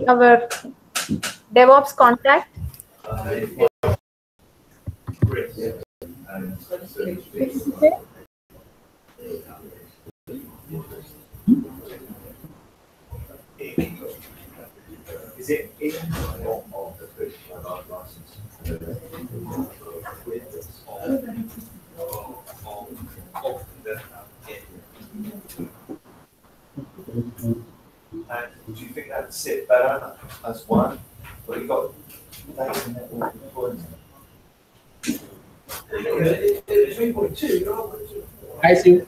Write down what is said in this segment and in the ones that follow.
our DevOps contact. Is it in and do you think that'd sit better as one? But you got that's in network points. 3.2. I see.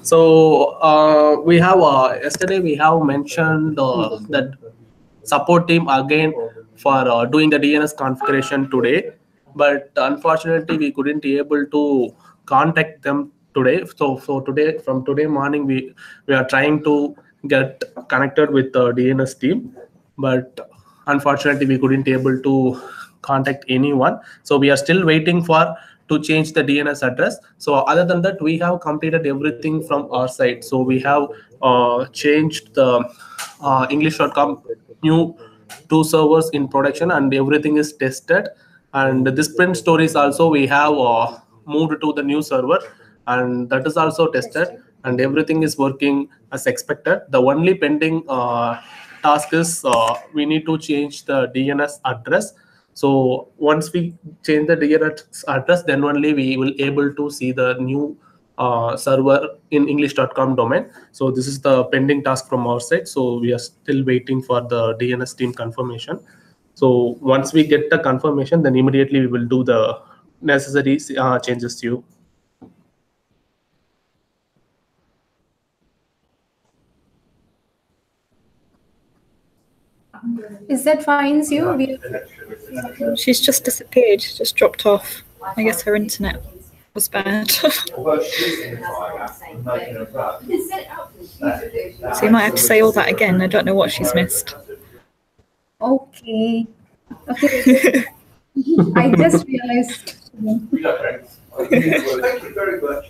So we have yesterday we have mentioned that support team again for doing the DNS configuration today, but unfortunately we couldn't be able to contact them today. So today, from today morning, we are trying to get connected with the DNS team, but unfortunately we couldn't be able to contact anyone. So we are still waiting for to change the DNS address. So other than that, we have completed everything from our side. So we have changed the English.com new 2 servers in production, and everything is tested. And this print stories also we have moved to the new server, and that is also tested, and everything is working as expected. The only pending task is we need to change the DNS address. So once we change the DNS address, then only we will able to see the new server in English.com domain. So this is the pending task from our side. So we are still waiting for the DNS team confirmation. So once we get the confirmation, then immediately we will do the necessary changes to you. Is that fine, you? She's just disappeared, just dropped off. I guess her internet was bad. So you might have to say all that again. I don't know what she's missed. Okay. Okay. I just realized. Thank you very much.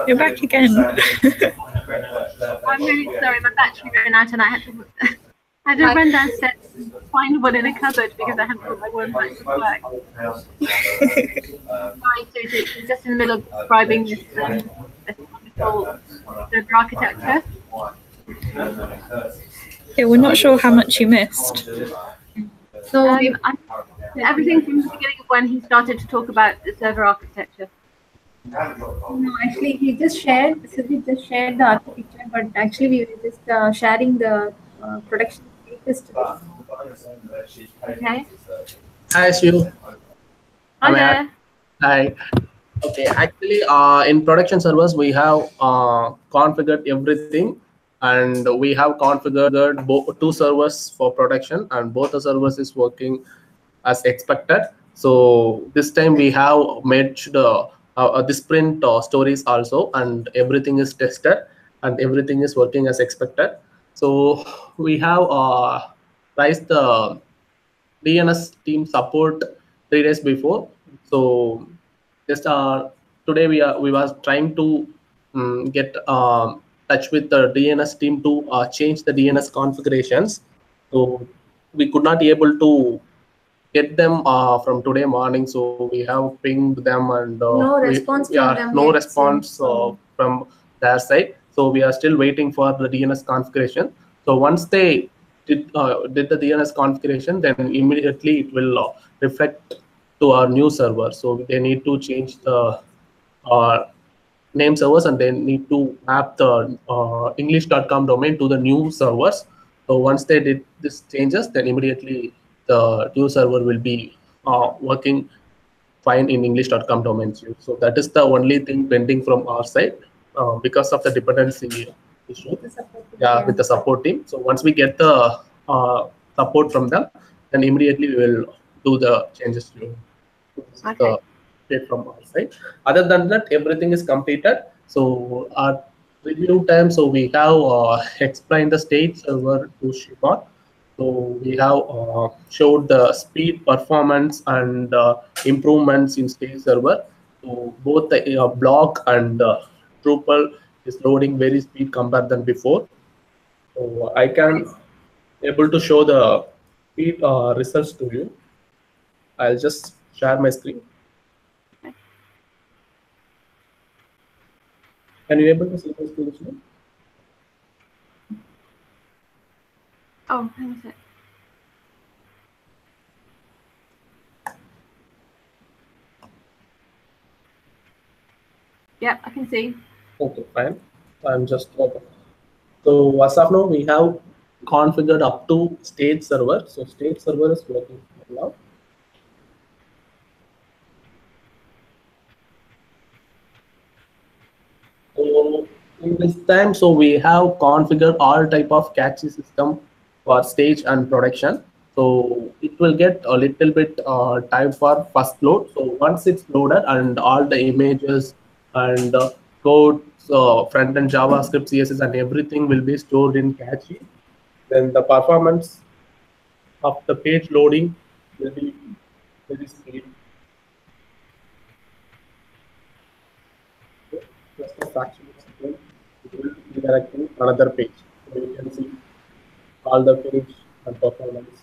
You're back again. I'm really sorry, my battery ran out and I had to run downstairs and find one in a cupboard because I hadn't put my one back to work. Sorry, Susie, I'm just in the middle of describing this wonderful server architecture. Yeah, we're not sure how much you missed. So everything from the beginning of when he started to talk about the server architecture. No, actually, he just shared. So we just shared the architecture, but actually we were just sharing the production status today. Okay. Hi, Shiv. Hi Am I there. Hi. Okay, actually, in production servers, we have configured everything, and we have configured two servers for production, and both the servers is working as expected. So this time we have made the sprint stories also, and everything is tested, and everything is working as expected. So we have raised the DNS team support 3 days before. So just today we was trying to get touch with the DNS team to change the DNS configurations. So we could not be able to get them from today morning. So we have pinged them, and No response from them no yet, response from their side. So we are still waiting for the DNS configuration. So once they did the DNS configuration, then immediately it will reflect to our new server. So they need to change the name servers, and they need to map the english.com domain to the new servers. So once they did this changes, then immediately the new server will be working fine in english.com domain too. So that is the only thing pending from our side because of the dependency issue. Yeah, with the support team. So once we get the support from them, then immediately we will do the changes to Okay. the from our side. Other than that, everything is completed. So our review time, so we have explained the state server to Shipon. So we have showed the speed, performance, and improvements in state server. So both the block and Drupal is loading very speed compared than before. So I can able to show the speed results to you. I'll just share my screen. Can you able to see my screen now? Oh, hang on a sec. Yep, I can see. Okay, fine. I'm just open. So as of now, we have configured up to state server. So state server is working now. So in this time, so we have configured all type of cache system for stage and production. So it will get a little bit time for first load. So once it's loaded and all the images and code, front end JavaScript, CSS, and everything will be stored in cache, then the performance of the page loading will be very speed. Just a fraction of a second, it will redirect to another page. So you can see all the page and performance.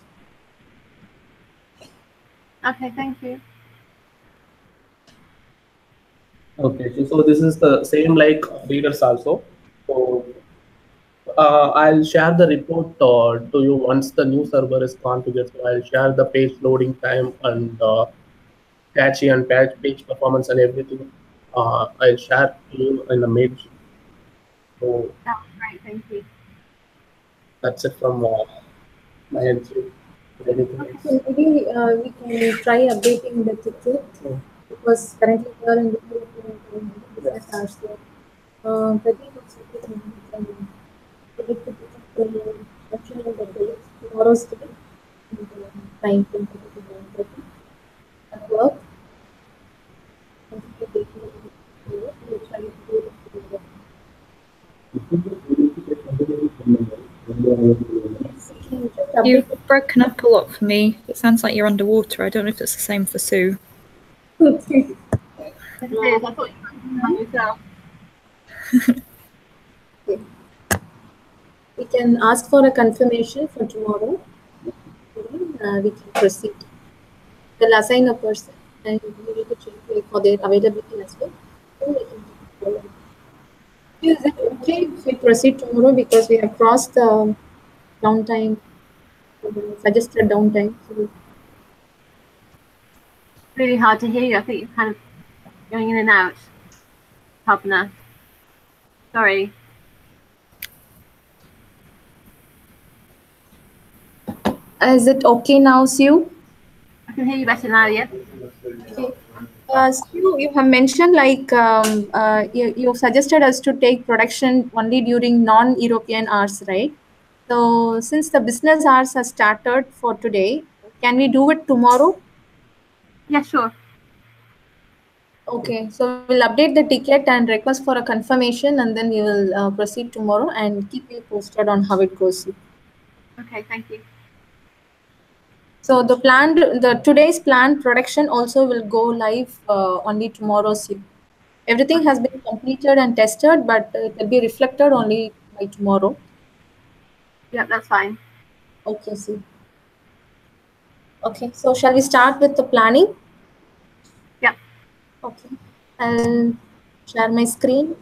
Okay, thank you. Okay, so this is the same like readers also. So I'll share the report to you once the new server is configured. So I'll share the page loading time and cache and page performance and everything. I'll share to you in the mail. So That was great, thank you. that's it from my end. Anything else? So maybe we can try updating the ticket because currently we are in the business hours. So Pradeep was saying we can predict the production of the day tomorrow's day and 9 to at work. We'll try to do it. You've broken up a lot for me. It sounds like you're underwater. I don't know if it's the same for Sue. Okay. It is. I thought you were on yourself. We can ask for a confirmation for tomorrow. We can proceed. We'll assign a person and we need to check for their availability as well. So we can follow. Is it okay if we proceed tomorrow because we have crossed the downtime, suggested downtime? So Really hard to hear you. I think you're kind of going in and out. Kalpana. Sorry. Is it okay now, Sue? I can hear you better now, yeah? Okay. Sue, you have mentioned like you suggested us to take production only during non-European hours, right? So since the business hours are started for today, can we do it tomorrow? Yeah, sure. Okay, so we'll update the ticket and request for a confirmation, and then we will proceed tomorrow and keep you posted on how it goes. Okay, thank you. So today's planned production also will go live only tomorrow. Everything has been completed and tested, but it will be reflected only by tomorrow. Yep, that's fine. Okay, see. Okay, so shall we start with the planning? Yep. Okay, I'll share my screen.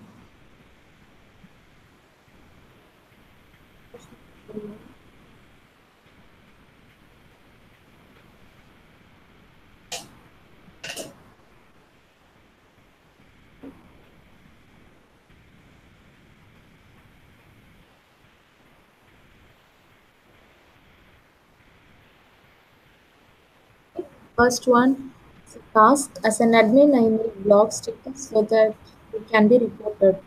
First one, task. As an admin, I need blog stickers so that it can be reported.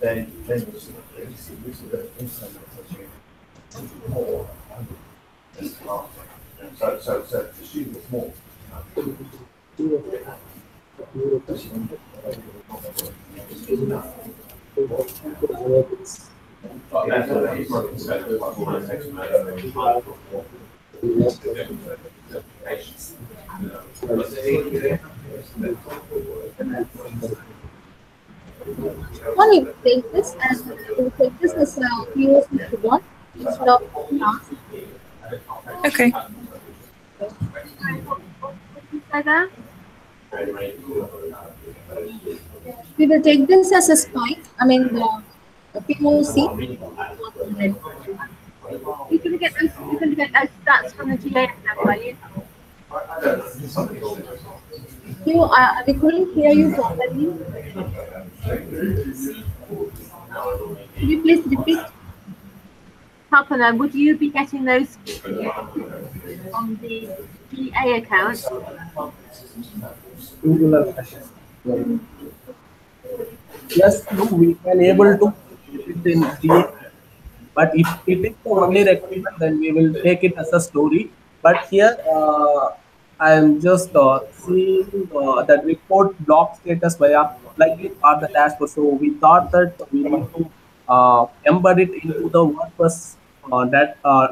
Then you see the internet more. So the student is more. One, you take this as you take this as a POC one instead of task. Okay. What did you say there? We will take this as a spike. I mean the POC. You're gonna get those stats from the GA account, are you? We couldn't hear you properly. Could you please repeat? Kalpana, would you be getting those on the GA account? Yes, no, we can able to put it in GA, but if it is the only requirement, then we will take it as a story. But here, I am just seeing that report block status via plugin or the dashboard. So we thought that we need to embed it into the WordPress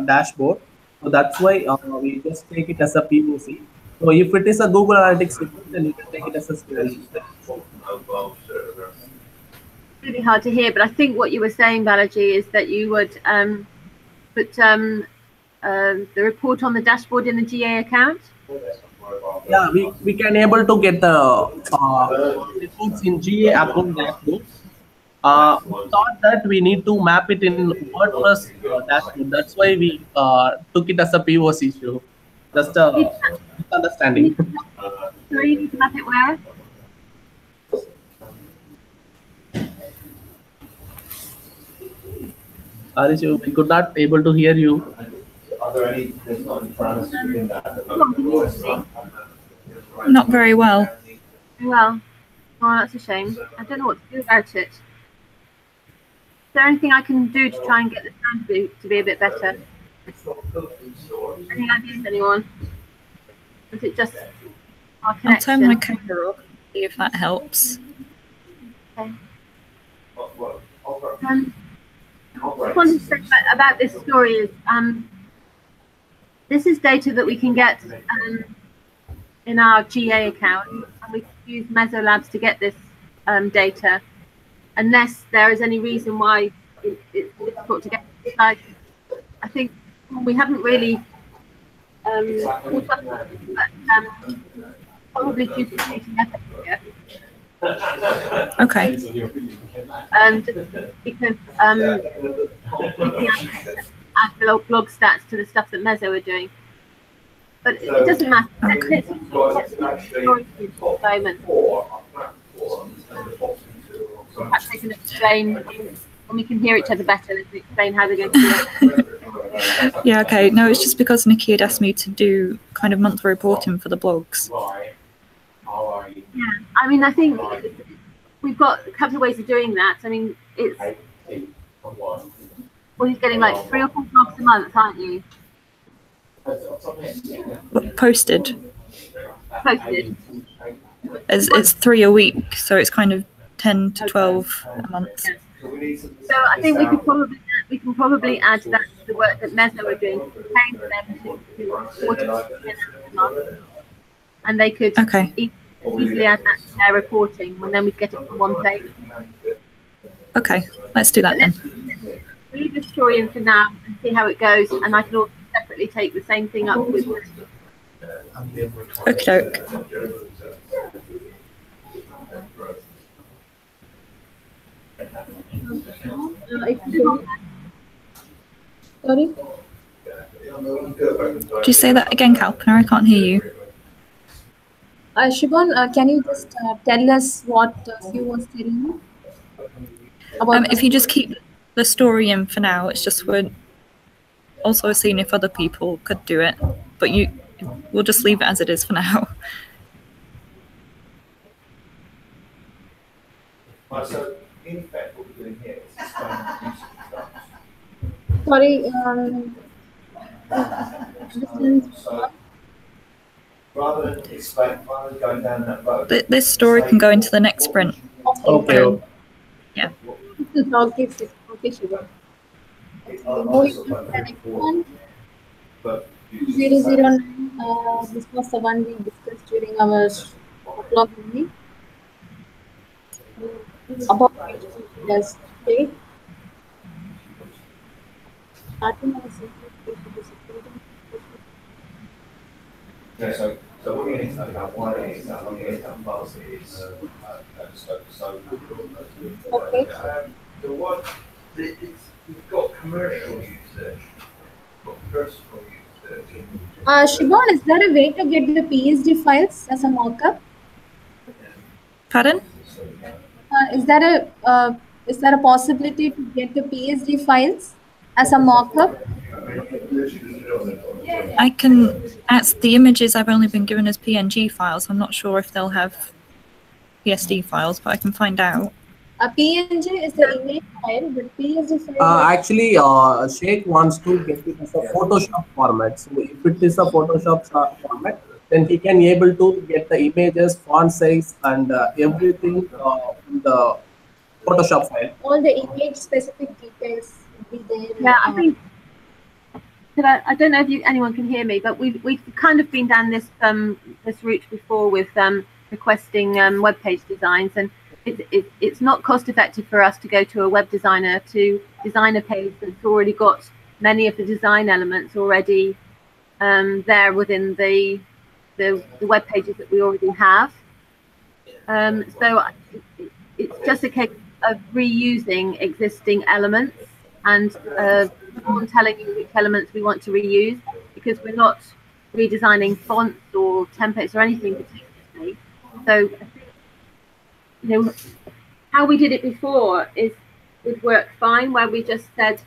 dashboard. So that's why we just take it as a POC. So if it is a Google Analytics report, then you can take it as a story. Really hard to hear, but I think what you were saying, Balaji, is that you would put the report on the dashboard in the GA account. Yeah, we can able to get the reports in GA account dashboard. We thought that we need to map it in WordPress dashboard. That's why we took it as a POC issue. Just a misunderstanding. So you need to map it where? Arishu, we could not able to hear you. Are there any, there's not any parameters within that? Not very well. Well, oh, that's a shame. I don't know what to do about it. Is there anything I can do to try and get the sound to be a bit better? Any ideas, anyone? Is it just our I'll connection? turn my camera off, see if that helps. Okay. Just wanted to say about this story is this is data that we can get in our GA account, and we can use Mesolabs to get this data, unless there is any reason why it's difficult to get. Like I think we haven't really caught up with it, but probably duplicating effort here. Okay. Just because add blog stats to the stuff that Mezzo are doing. But it doesn't matter. Let's moment. Perhaps they can explain, when we can hear each other better, let's explain how they're going to do it. Yeah, okay. No, it's just because Nikki had asked me to do kind of monthly reporting for the blogs. Yeah, I mean, I think we've got a couple of ways of doing that. I mean, it's, well, you're getting like 3 or 4 blogs a month, aren't you? Posted. Posted. It's 3 a week, so it's kind of 10 to 12 a month. So I think we can probably add that to the work that Mezzo are doing, paying for them to and they could Okay. easily add that to their reporting, and then we get it from one place. Okay, let's do that then. We'll leave the story in for now and see how it goes, and I can also separately take the same thing up with. Okie doke. Sorry? Do you say that again, Kalpana? I can't hear you. Shibon, can you just tell us what Sue was telling you? About If you just keep the story in for now, it's just we're also seeing if other people could do it, but we'll just leave it as it is for now. So, in fact, what we're doing here is explaining the use of sorry, so, rather than going down that road. This story can go into the next sprint. Okay. Yeah. okay, Shibon. Moving to the next one. 009, this was the one we discussed during our blog meeting. About yes, okay. Starting on Yeah, so what we need to know about one is that on the income policy is so. Okay. The one, you've got commercial usage, got personal usage. Shibon, is there a way to get the PSD files as a mockup? Pardon? Is there a possibility to get the PSD files as a mockup? I can ask the images I've only been given as PNG files. I'm not sure if they'll have PSD files, but I can find out. A PNG is the image file, but PSD file. Actually, Sheikh wants to get it as a Photoshop format. So if it is a Photoshop format, then he can able to get the images, font size, and everything in the Photoshop file. All the image specific details will be there. Yeah, I think. I don't know if anyone can hear me, but we've kind of been down this this route before with requesting web page designs, and it's not cost effective for us to go to a web designer to design a page that's already got many of the design elements already there within the web pages that we already have. So it's just a case of reusing existing elements and telling you which elements we want to reuse, because we're not redesigning fonts or templates or anything particularly. So, you know, how we did it before would work fine, where we just said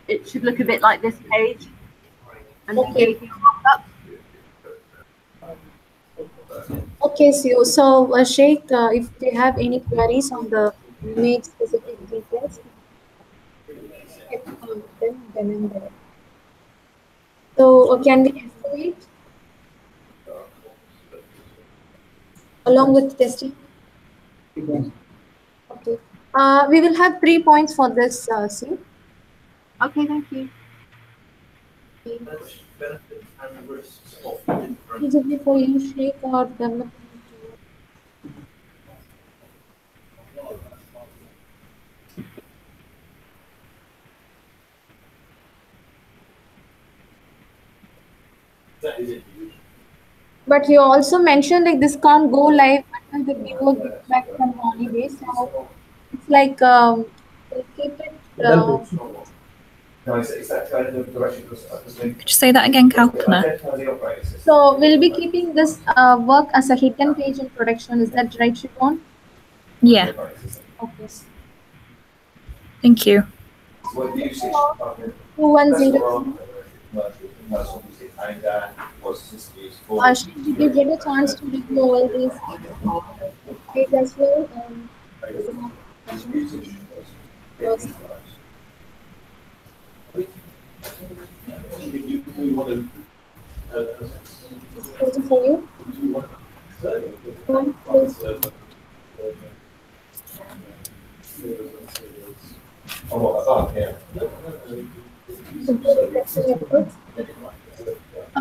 it should look a bit like this page, and we gave you a mock-up. Okay, so Sheikh, if they have any queries on the image specific details, then and there. So can we escalate along with testing? Okay. We will have 3 points for this, Sue. Okay, thank you. Feasible for you, Sheikh, or development? But you also mentioned like this can't go live until the viewer gets back from holiday. So it's like we'll keep it. No, is that going in the direction of Could you say that again, Kalpana? identify the operating system? So we'll be keeping this work as a hidden page in production. Is that right, Siobhan? Yeah, Okay. thank you. What usage? 2100. That's what we see. And what's the system used for? Did you get a chance to review all these page as well? Usage. Yes. Question for you. One, please. Oh, what about here?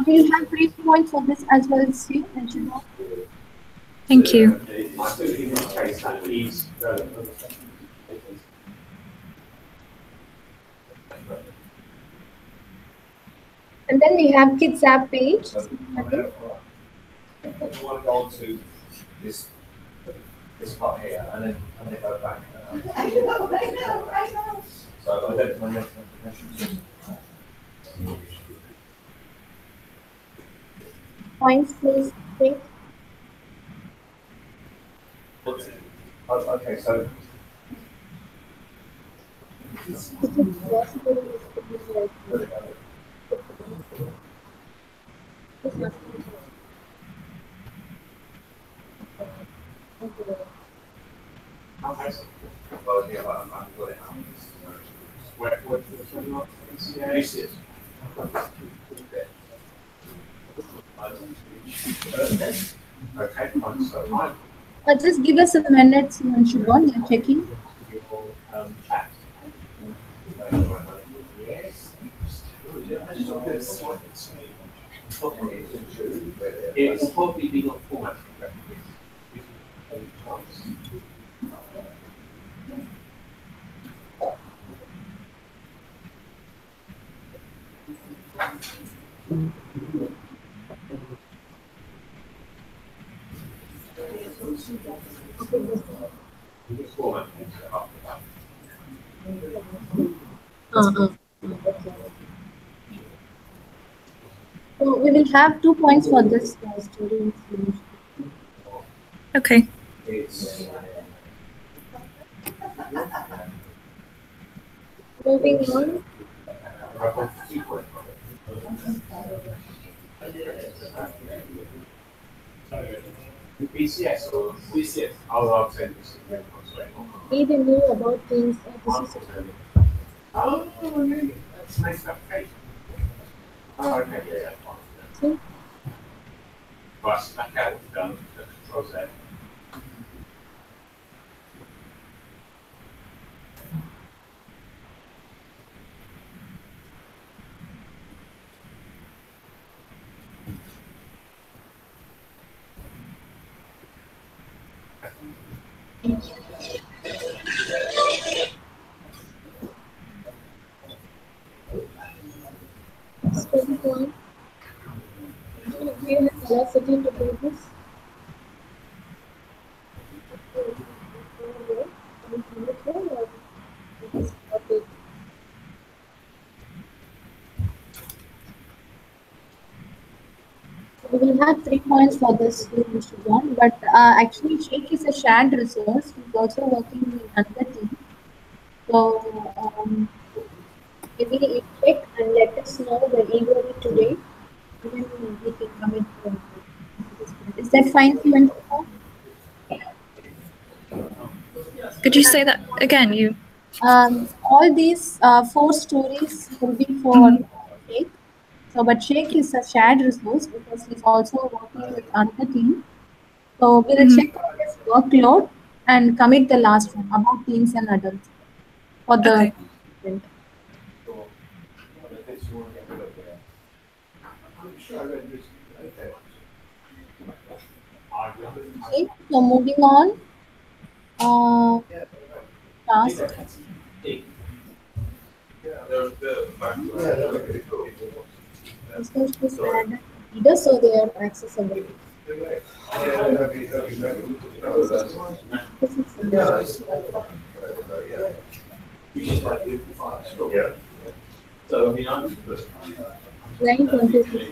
We'll have 3 points for this as well, Steve and Siobhan. Thank you. And then we have Kids App page. Okay. You want to go on to this part here and then go back. So identify the application. Points, please. Think. Okay, so Just give us a minute, Siobhan. You're checking. it's probably been on format. So we will have 2 points for this student. Okay. Moving on. BCS or BCS? I'll send this. Need a new about things. This is Oh, really? That's nice application. Oh, okay, yeah. See? Right, back out, done, control Z. Student one. Do you have velocity to do this? Okay. We will have 3 points for this, Mr. John, but actually Sheikh is a shared resource. He's also working in another team. So maybe check and let us know the evaluate today. Then we can commit to this. Is that fine for you? Could you say that again? You. All these 4 stories will be for Sheikh. So, but Sheikh is a shared resource because he's also working with another team. So, we'll check on his workload and commit the last one about teens and adults for the Okay. event. Okay, so moving on. Task. Research is added. readers, so they are accessible. This is So, I mean, I'm. line 26.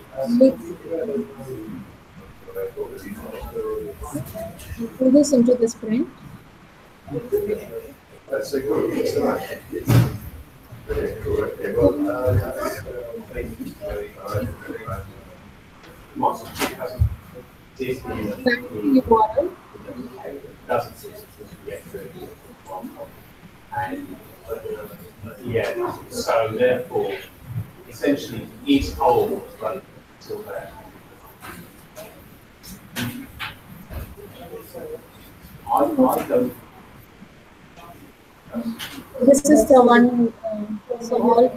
Put this into this print. URL. Yeah, so therefore, essentially, each hole was running until there. I don't. This is the one. So all.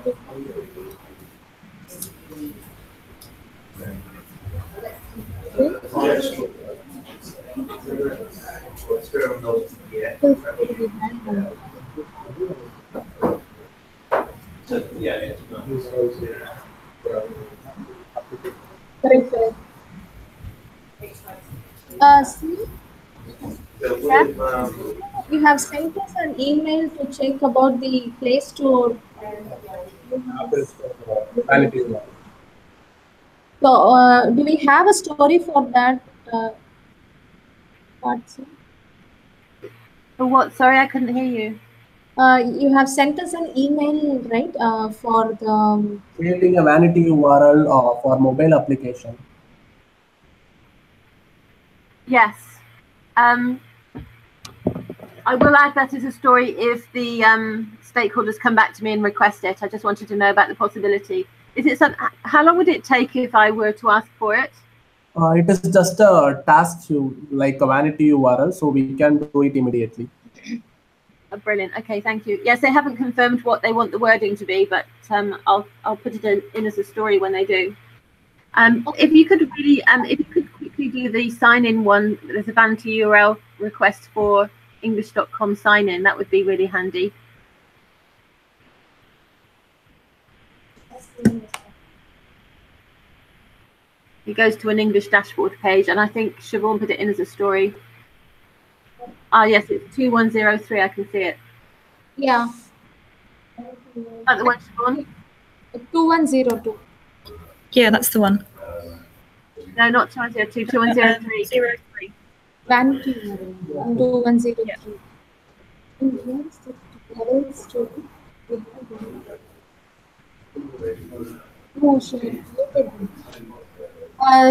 Yeah. Correct. See, you have sent us an email to check about the Play Store. So, do we have a story for that part? Sir? For what? Sorry, I couldn't hear you. You have sent us an email, right, for the Creating a vanity URL for mobile application. Yes. I will add that as a story if the stakeholders come back to me and request it. I just wanted to know about the possibility. Is it some? How long would it take if I were to ask for it? It is just a task to like a vanity URL, so we can do it immediately. Oh, brilliant. Okay, thank you. Yes, they haven't confirmed what they want the wording to be, but I'll put it in as a story when they do. If you could really, if you could quickly do the sign-in one, there's a vanity URL request for English.com sign-in. That would be really handy. It goes to an English dashboard page, and I think Siobhan put it in as a story. Ah, yes, it's 2103. I can see it. yeah. Is that the one, Siobhan? 2102. Yeah, that's the one. No, not 2102. 2103. 03. Vanity 2103. And where's the level story? Oh, shit.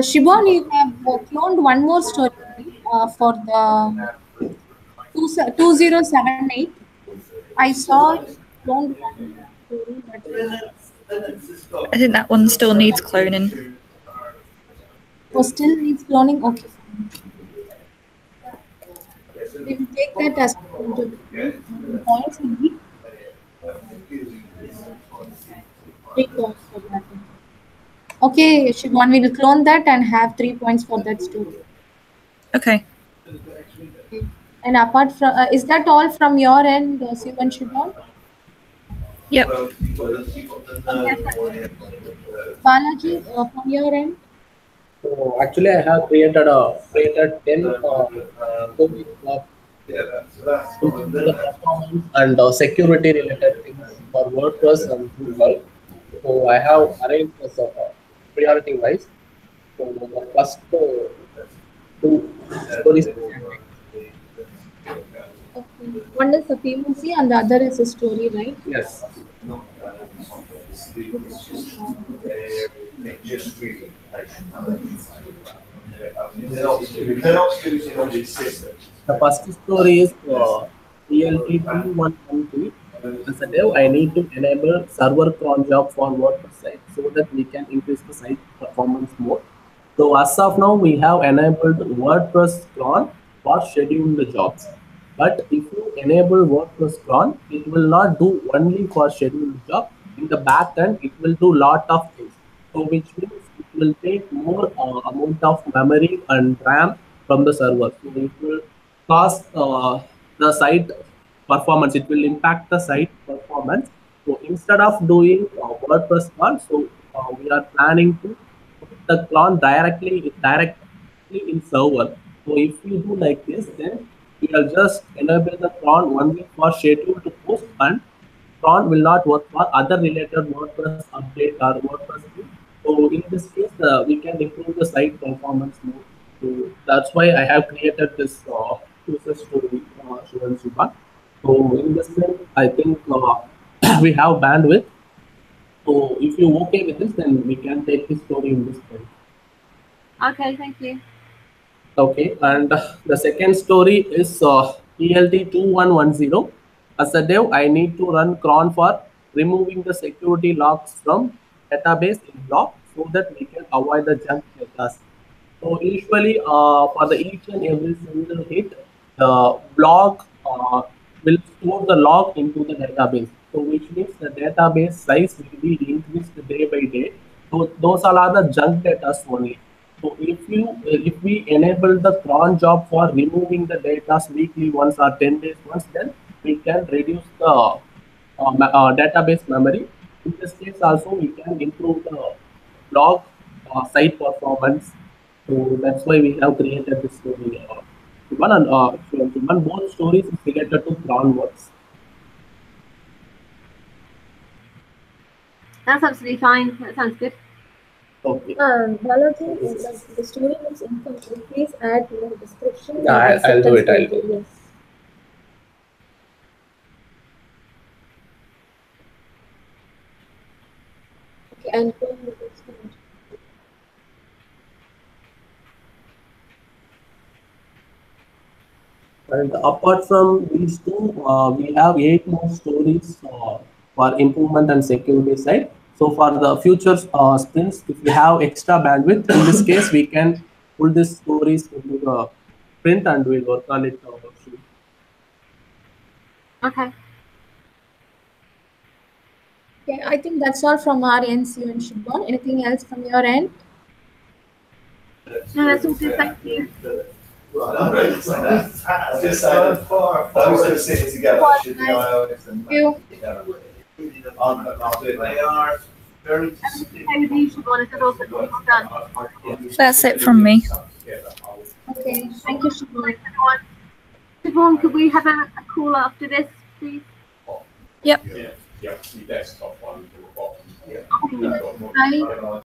Shibon, you have cloned one more story for the 2078. I saw it cloned one story, but I think that one still needs cloning. still needs cloning. Okay. We will take that as points would be 3 points for that. Okay, Shibon, we will clone that and have 3 points for that story. Okay. And apart from, is that all from your end, Sivan Shibon? Yep. Balaji, from your end? So actually, I have created 10 topics of the performance and security related things for WordPress and Google. So I have arranged as priority wise. So the first two stories. Okay. One is a POC and the other is a story, right? Yes. The first story is PLT 2113. As a dev, I need to enable server cron job for WordPress site so that we can increase the site performance more. So as of now, we have enabled WordPress cron for scheduling the jobs. But if you enable WordPress cron, it will not do only for scheduling the job. In the back end, it will do lot of things. So which means it will take more amount of memory and RAM from the server. So it will cause the site performance. It will impact the site performance. So instead of doing WordPress cron, so we are planning to the cron directly in server. So if we do like this, then we will just enable the cron only for schedule to post, and cron will not work for other related WordPress update or WordPress view. So in this case, we can improve the site performance more. So that's why I have created this user story, Shivan Subha. So in this way, I think we have bandwidth. So if you're okay with this, then we can take this story in this way. Okay, thank you. Okay, and the second story is ELT2110. As a dev, I need to run cron for removing the security logs from database in block so that we can avoid the junk data. So usually for the each and every single hit, the block will store the log into the database. So which means the database size will be increased day by day. So those are the junk data only. So if we enable the cron job for removing the data weekly once or 10 days once, then we can reduce the database memory. In this case also we can improve the log site performance. So that's why we have created this story. Both stories is related to cron works. That's absolutely fine. That sounds good. Okay. Balaji, like the story is incomplete. Please add your description. Yeah, I'll do it. I'll do it. Yes. Okay, and go on with the experiment. And apart from these two, we have 8 more stories for improvement and security side. So for the future sprints, if we have extra bandwidth, in this case, we can pull these stories into the sprint and we'll work on it. Okay. Okay, I think that's all from our end, Siu and Shubham. Anything else from your end? No, that's all good. Thank you. I was going to sit it together. Should be iOS and Thank you. I'll do it. They are very. Okay, with you, Siobhan, is that all done? That's it from me. Okay, thank you, Shubham. Thanks, everyone. Siobhan, could we have a call after this, please? Yep. Yeah, your desktop one. Bye.